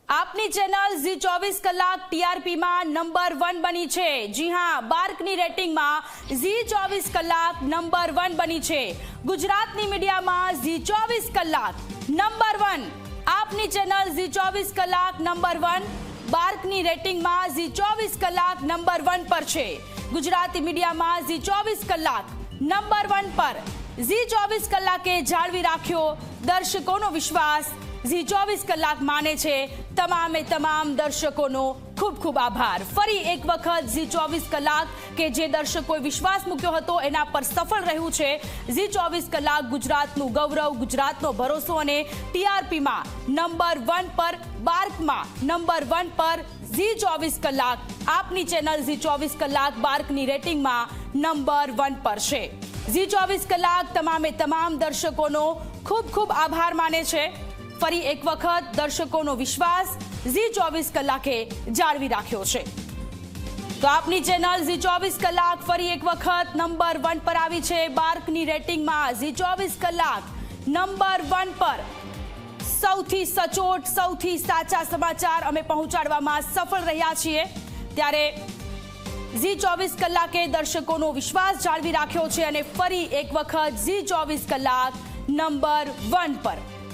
આપની ચેનલ ઝી 24 કલાક ટીઆરપીમાં નંબર 1 બની છે। જી હા, બાર્કની રેટિંગમાં ઝી 24 કલાક નંબર 1 બની છે। ગુજરાતની મીડિયામાં ઝી 24 કલાક નંબર 1। આપની ચેનલ ઝી 24 કલાક નંબર 1 બાર્કની રેટિંગમાં ઝી 24 કલાક નંબર 1 પર છે। ગુજરાતી મીડિયામાં ઝી 24 કલાક નંબર 1 પર। ઝી 24 કલાકે જાળવી રાખ્યો દર્શકોનો વિશ્વાસ। ઝી 24 કલાક માને છે તમામે તમામ દર્શકોનો ખૂબ ખૂબ આભાર। ફરી એક વખત ઝી 24 કલાક કે જે દર્શકોએ વિશ્વાસ મૂક્યો હતો એના પર સફળ રહ્યું છે। ઝી 24 કલાક ગુજરાતનું ગૌરવ, ગુજરાતનો ભરોસો અને ટીઆરપીમાં નંબર 1 પર, બાર્કમાં નંબર 1 પર। ઝી 24 કલાક આપની ચેનલ ઝી 24 કલાક બાર્કની રેટિંગમાં નંબર 1 પર છે। ઝી 24 કલાક તમામે તમામ દર્શકોનો ખૂબ ખૂબ આભાર માને છે। ફરી એક વખત દર્શકોનો વિશ્વાસ ઝી 24 કલાકે જાળવી રાખ્યો છે। તો આપની ચેનલ ઝી 24 કલાક ફરી એક વખત નંબર 1 પર આવી છે। બાર્કની રેટિંગમાં ઝી 24 કલાક નંબર 1 પર। સૌથી સચોટ, સૌથી સાચા સમાચાર અમે પહોંચાડવામાં સફળ રહ્યા છીએ। ત્યારે ઝી 24 કલાકે દર્શકોનો વિશ્વાસ જાળવી રાખ્યો છે અને ફરી એક વખત ઝી 24 કલાક નંબર 1 પર।